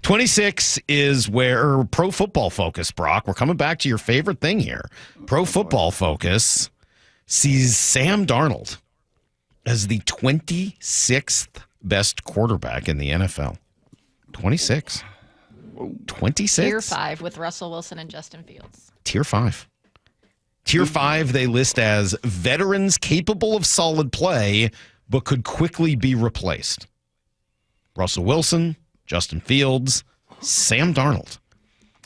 26 is where Pro Football Focus, Brock. We're coming back to your favorite thing here. Pro Football Focus sees Sam Darnold as the 26th best quarterback in the NFL. 26. 26? Tier 5 with Russell Wilson and Justin Fields. Tier 5. Tier 5 they list as veterans capable of solid play, but could quickly be replaced. Russell Wilson, Justin Fields, Sam Darnold.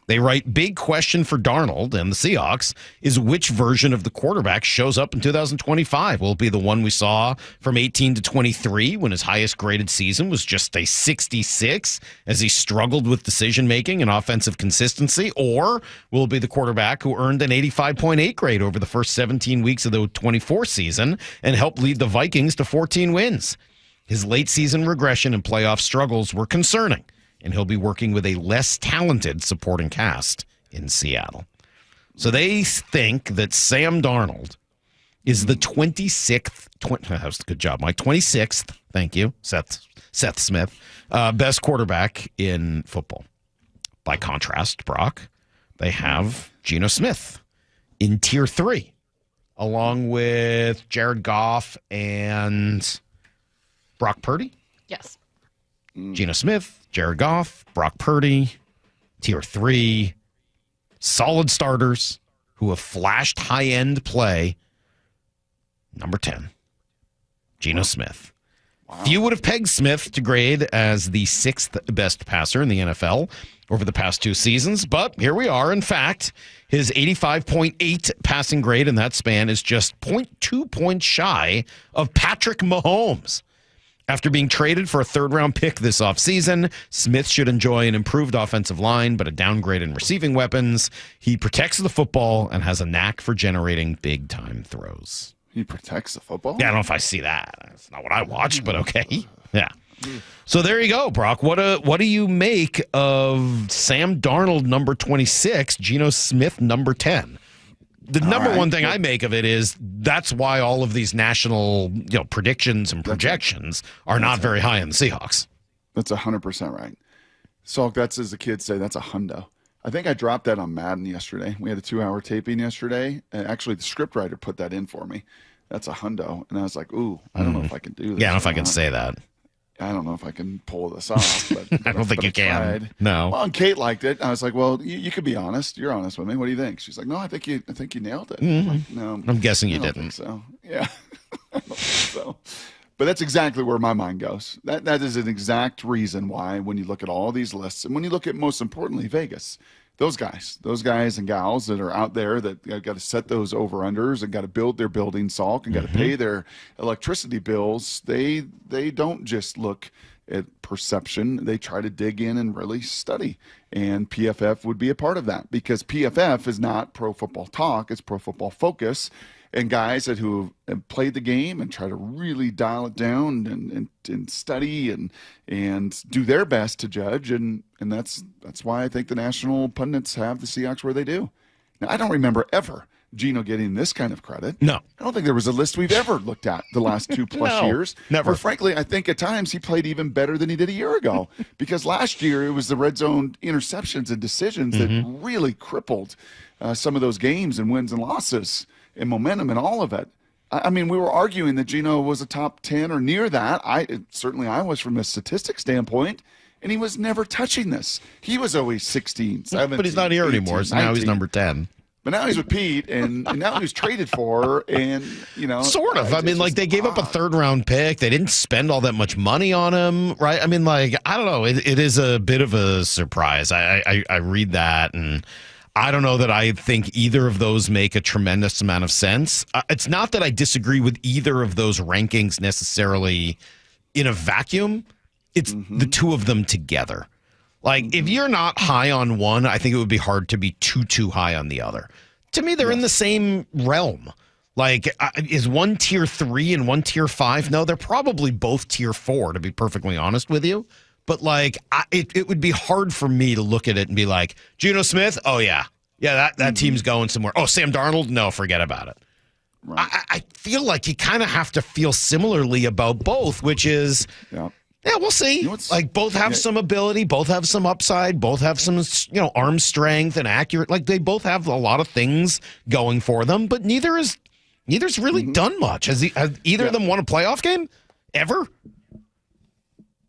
They write, big question for Darnold and the Seahawks is which version of the quarterback shows up in 2025. Will it be the one we saw from 18 to 23 when his highest graded season was just a 66 as he struggled with decision-making and offensive consistency? Or will it be the quarterback who earned an 85.8 grade over the first 17 weeks of the 24 season and helped lead the Vikings to 14 wins? His late season regression and playoff struggles were concerning, and he'll be working with a less talented supporting cast in Seattle. So they think that Sam Darnold is the 26th, that was a good job, Mike, 26th, thank you, Seth Smith, best quarterback in football. By contrast, Brock, they have Geno Smith in tier 3, along with Jared Goff and Brock Purdy? Yes. Geno Smith, Jared Goff, Brock Purdy, tier 3, solid starters who have flashed high-end play. Number 10, Geno Smith. Wow. Few would have pegged Smith to grade as the 6th best passer in the NFL over the past 2 seasons, but here we are. In fact, his 85.8 passing grade in that span is just 0.2 points shy of Patrick Mahomes. After being traded for a third-round pick this offseason, Smith should enjoy an improved offensive line, but a downgrade in receiving weapons. He protects the football and has a knack for generating big-time throws. He protects the football? Yeah, I don't know if I see that. That's not what I watched, but okay. Yeah. So there you go, Brock. What do you make of Sam Darnold, number 26, Geno Smith, number 10? The number one thing I make of it is that's why all of these national predictions and projections are not very high in the Seahawks. That's 100% right. Salk, that's, as the kids say, that's a hundo. I think I dropped that on Madden yesterday. We had a 2-hour taping yesterday. And actually, the scriptwriter put that in for me. That's a hundo. And I was like, ooh, I don't know if I can do this. Yeah, I don't know if I can say that. I don't know if I can pull this off. But I don't think you can. Tried. No. Well, and Kate liked it. I was like, well, you could be honest. You're honest with me. What do you think? She's like, no, I think you nailed it. Mm-hmm. Like, no, I'm guessing you Think didn't. so yeah, I don't think so. But that's exactly where my mind goes. That is an exact reason why when you look at all these lists and when you look at, most importantly, Vegas, those guys and gals that are out there that got to set those over-unders and got to build their building, Salk, and got to pay their electricity bills, they don't just look at perception. They try to dig in and really study. And PFF would be a part of that because PFF is not Pro Football Talk. It's Pro Football Focus. And guys who have played the game and try to really dial it down and study and do their best to judge. And that's why I think the national pundits have the Seahawks where they do. Now, I don't remember ever Geno getting this kind of credit. No. I don't think there was a list we've ever looked at the last 2+ years. Never. Or frankly, I think at times he played even better than he did a year ago because last year it was the red zone interceptions and decisions that really crippled some of those games and wins and losses and momentum and all of it. I mean, we were arguing that Geno was a top 10 or near that. Certainly I was from a statistics standpoint, and he was never touching this. He was always 16, 17, but he's not here 18, anymore, so 19. now he's number 10. But now he's with Pete, and now he was traded for, and, Sort of. I mean, like, they gave up a third-round pick. They didn't spend all that much money on him, right? I mean, like, I don't know. It is a bit of a surprise. I read that, and I don't know that I think either of those make a tremendous amount of sense. It's not that I disagree with either of those rankings necessarily in a vacuum. It's the two of them together. Like, if you're not high on one, I think it would be hard to be too high on the other. To me, they're in the same realm. Like, is one tier 3 and one tier 5? No, they're probably both tier 4, to be perfectly honest with you. But, like, it would be hard for me to look at it and be like, Geno Smith? Oh, yeah. Yeah, that team's going somewhere. Oh, Sam Darnold? No, forget about it. Right. I feel like you kind of have to feel similarly about both, which is, Yeah, we'll see. Like both have some ability, both have some upside, both have some arm strength and accurate. Like they both have a lot of things going for them, but neither's really done much. Has either of them won a playoff game ever?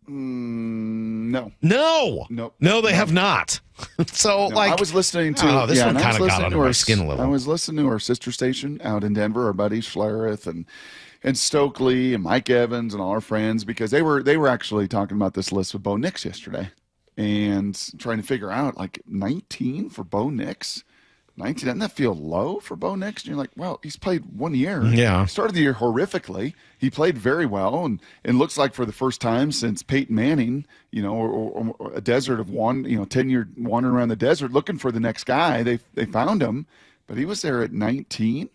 No. No, they have not. So I was listening to this one kind of got under my skin a little. I was listening to our sister station out in Denver, our buddies Schlereth and Stokely and Mike Evans and all our friends, because they were actually talking about this list with Bo Nix yesterday and trying to figure out, like, 19 for Bo Nix. 19, doesn't that feel low for Bo Nix? And you're like, well, he's played 1 year. Yeah. He started the year horrifically. He played very well, and looks like for the first time since Peyton Manning, or a desert of 10-year wandering around the desert looking for the next guy. They found him, but he was there at 19.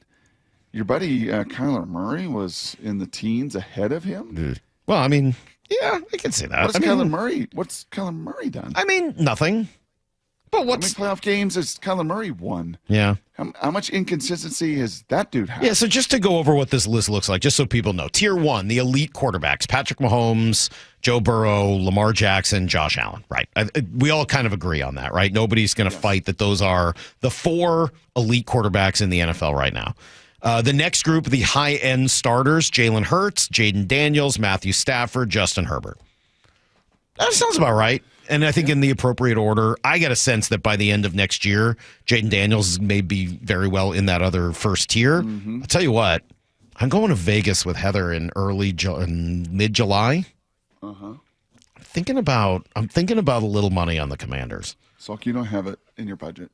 Your buddy Kyler Murray was in the teens ahead of him. Well, I mean, yeah, I can see that. What's Kyler Murray done? I mean, nothing. But how many playoff games has Kyler Murray won? Yeah. How much inconsistency has that dude had? Yeah, so just to go over what this list looks like, just so people know. Tier 1, the elite quarterbacks, Patrick Mahomes, Joe Burrow, Lamar Jackson, Josh Allen, right? We all kind of agree on that, right? Nobody's going to fight that those are the 4 elite quarterbacks in the NFL right now. The next group, the high-end starters, Jalen Hurts, Jaden Daniels, Matthew Stafford, Justin Herbert. That sounds about right. And I think in the appropriate order, I get a sense that by the end of next year, Jaden Daniels may be very well in that other first tier. I'll tell you what, I'm going to Vegas with Heather in mid-July. I'm thinking about a little money on the Commanders. Salk, you don't have it in your budget.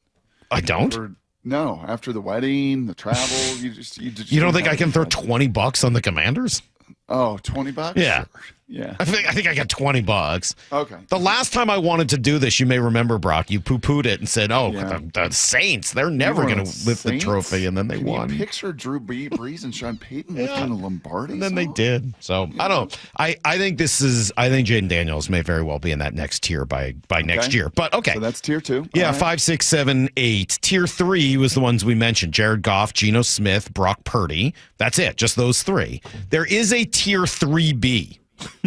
I don't? No, after the wedding, the travel, you don't think I can throw $20 on the Commanders? Oh, $20? Yeah. Sure. Yeah. I think I got $20. Okay. The last time I wanted to do this, you may remember, Brock, you poo-pooed it and said, the Saints, they're never going to lift the trophy, and then they won. You picture Drew Brees and Sean Payton lifting the Lombardi? And then they did. So, I don't know. I think Jaden Daniels may very well be in that next tier by next year. But, okay. So that's tier 2. Yeah, 5, 6, 7, 8. Tier 3 was the ones we mentioned. Jared Goff, Geno Smith, Brock Purdy. That's it. Just those 3. There is a tier 3B.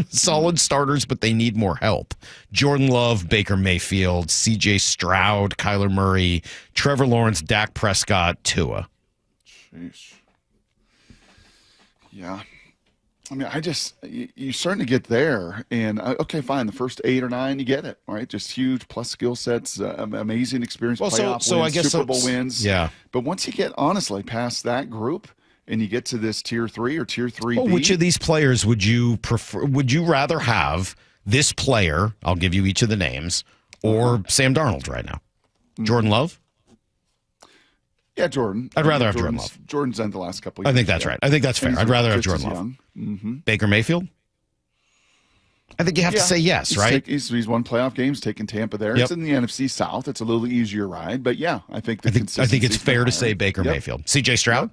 Solid starters, but they need more help. Jordan Love, Baker Mayfield, C.J. Stroud, Kyler Murray, Trevor Lawrence, Dak Prescott, Tua. Jeez. Yeah. I mean, you're starting to get there. And, okay, fine. The first 8 or 9, you get it. All right. Just huge plus skill sets, amazing experience, playoff wins, I guess Super Bowl wins. Yeah. But once you get, honestly, past that group, and you get to this tier 3 or tier 3B. Well, which of these players would you prefer? Would you rather have this player? I'll give you each of the names, or Sam Darnold right now. Jordan Love. Yeah, Jordan. I'd rather have Jordan Love. Jordan's done the last couple of years. I think that's right. I think that's fair. I'd rather have Jordan Love. Baker Mayfield. I think you have to say yes, right? He's won playoff games, taking Tampa there. Yep. It's in the NFC South. It's a little easier ride, but yeah, I think it's fair to say Baker Mayfield. C.J. Stroud.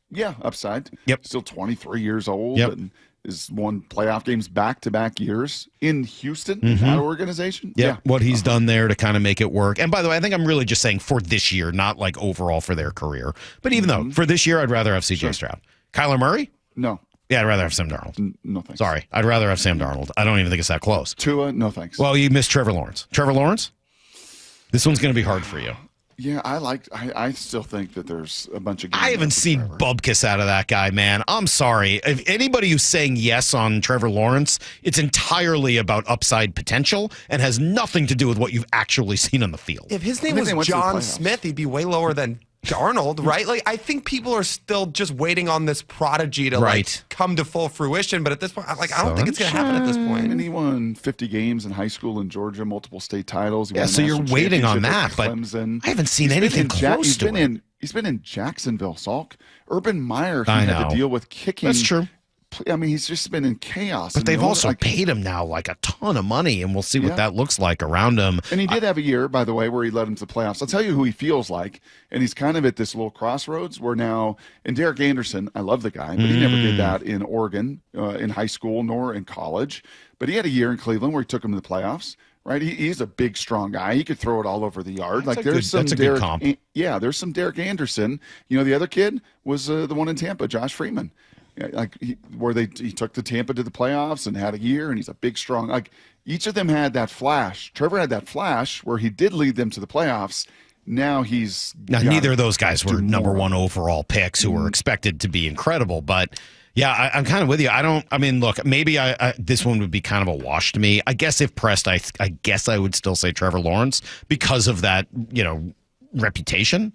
Yeah, upside. Yep. Still 23 years old and has won playoff games back-to-back years in Houston, that organization. Yeah. What he's done there to kind of make it work. And by the way, I think I'm really just saying for this year, not like overall for their career. But even though for this year, I'd rather have C.J. Stroud. Kyler Murray? No. Yeah, I'd rather have Sam Darnold. No thanks. Sorry. I'd rather have Sam Darnold. I don't even think it's that close. Tua? No thanks. Well, you missed Trevor Lawrence. Trevor Lawrence? This one's going to be hard for you. Yeah, I still think that there's a bunch of games. I haven't seen bubkiss out of that guy, man. I'm sorry. If anybody who's saying yes on Trevor Lawrence, it's entirely about upside potential and has nothing to do with what you've actually seen on the field. If his name was John Smith, he'd be way lower than Darnold, right? Like, I think people are still just waiting on this prodigy to like come to full fruition. But at this point, like, I don't think it's going to happen at this point. And he won 50 games in high school in Georgia, multiple state titles. Yeah, so you're waiting on that, but I haven't seen anything close to it. He's been in Jacksonville, Salk. Urban Meyer, he had to deal with kicking. That's true. I mean, he's just been in chaos. But they've also paid him now like a ton of money, and we'll see what that looks like around him. And he did have a year, by the way, where he led him to the playoffs. I'll tell you who he feels like, and he's kind of at this little crossroads where now, and Derek Anderson, I love the guy, but he never did that in Oregon, in high school, nor in college. But he had a year in Cleveland where he took him to the playoffs. Right, he's a big, strong guy. He could throw it all over the yard. There's some Derek Anderson. You know, the other kid was the one in Tampa, Josh Freeman. Like he took the Tampa to the playoffs and had a year, and he's a big, strong. Like each of them had that flash. Trevor had that flash where he did lead them to the playoffs. Now neither of those guys were number one overall picks who were expected to be incredible, but. Yeah, I'm kind of with you. Look, maybe this one would be kind of a wash to me. I guess if pressed, I guess I would still say Trevor Lawrence because of that, reputation.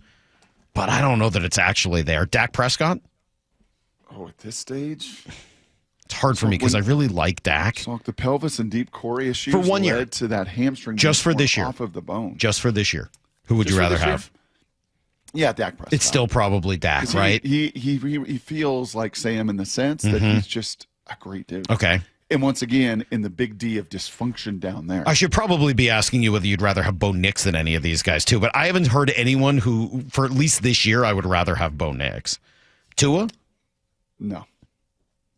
But I don't know that it's actually there. Dak Prescott? Oh, at this stage? It's hard for me because I really like Dak. So the pelvis and deep core issues for 1 year led to that hamstring just for this year off of the bone. Just for this year. Who would you rather have? Yeah, Dak Prescott. It's still probably Dak, right? He feels like Sam in the sense that he's just a great dude. Okay. And once again, in the big D of dysfunction down there. I should probably be asking you whether you'd rather have Bo Nix than any of these guys, too. But I haven't heard anyone who, for at least this year, I would rather have Bo Nix. Tua? No.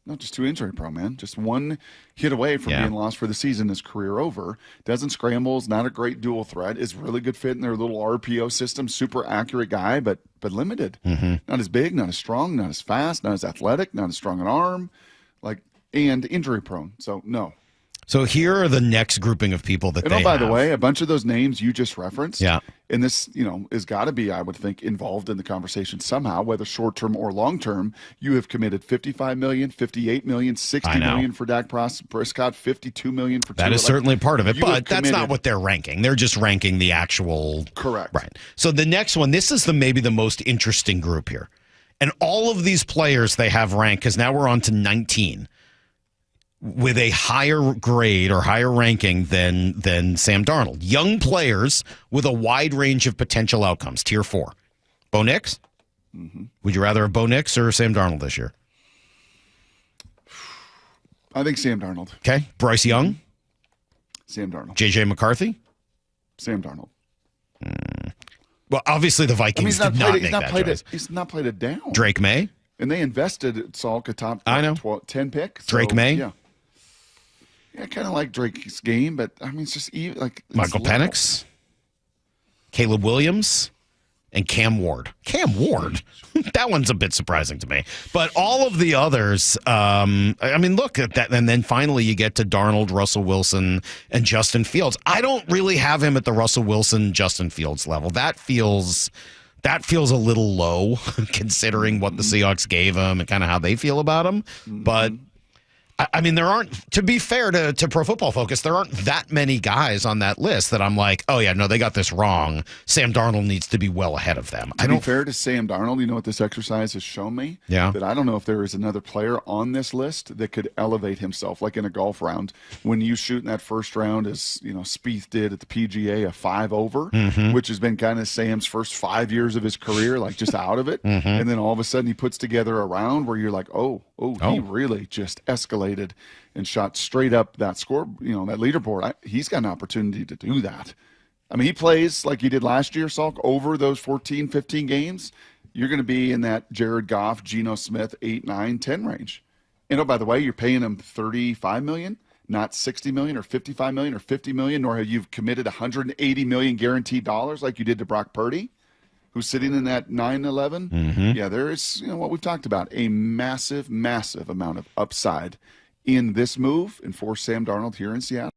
Not just too injury prone, man. Just one hit away from being lost for the season, his career over. Doesn't scramble, is not a great dual threat, is really good fit in their little RPO system. Super accurate guy, but limited. Not as big, not as strong, not as fast, not as athletic, not as strong an arm, and injury prone. So no. So here are the next grouping of people that by the way, a bunch of those names you just referenced. Yeah. And this, has got to be, I would think, involved in the conversation somehow, whether short-term or long-term. You have committed $55 million, $58 million, $60 million for Dak Prescott, $52 million for Tua. That is certainly part of it, but that's not what they're ranking. They're just ranking the actual. Correct. Right. So the next one, this is maybe the most interesting group here. And all of these players they have ranked, because now we're on to 19. With a higher grade or higher ranking than Sam Darnold. Young players with a wide range of potential outcomes. Tier 4. Bo Nix? Would you rather have Bo Nix or Sam Darnold this year? I think Sam Darnold. Okay. Bryce Young? Sam Darnold. J.J. McCarthy? Sam Darnold. Well, obviously the Vikings did not make that choice. He's not played it down. Drake May? And they invested Salk a top 10 pick. So, Drake May? Yeah. Yeah, I kind of like Drake's game, but it's just Michael Penix, Caleb Williams, and Cam Ward. Cam Ward? That one's a bit surprising to me. But all of the others, look at that. And then finally you get to Darnold, Russell Wilson, and Justin Fields. I don't really have him at the Russell Wilson, Justin Fields level. That feels a little low considering what the Seahawks gave him and kind of how they feel about him. But there aren't, to be fair to Pro Football Focus, there aren't that many guys on that list that I'm like, oh, yeah, no, they got this wrong. Sam Darnold needs to be well ahead of them. To be fair to Sam Darnold, you know what this exercise has shown me? Yeah. That I don't know if there is another player on this list that could elevate himself, like in a golf round. When you shoot in that first round, as Spieth did at the PGA, a 5 over, which has been kind of Sam's first 5 years of his career, just out of it. And then all of a sudden he puts together a round where you're like, he really just escalated and shot straight up that score, that leaderboard. He's got an opportunity to do that. He plays like he did last year, Salk, over those 14, 15 games. You're going to be in that Jared Goff, Geno Smith, 8, 9, 10 range. And by the way, you're paying him $35 million, not $60 million or $55 million or $50 million, nor have you committed $180 million guaranteed dollars like you did to Brock Purdy, who's sitting in that 9-11. Yeah, there is, what we've talked about, a massive, massive amount of upside in this move and for Sam Darnold here in Seattle.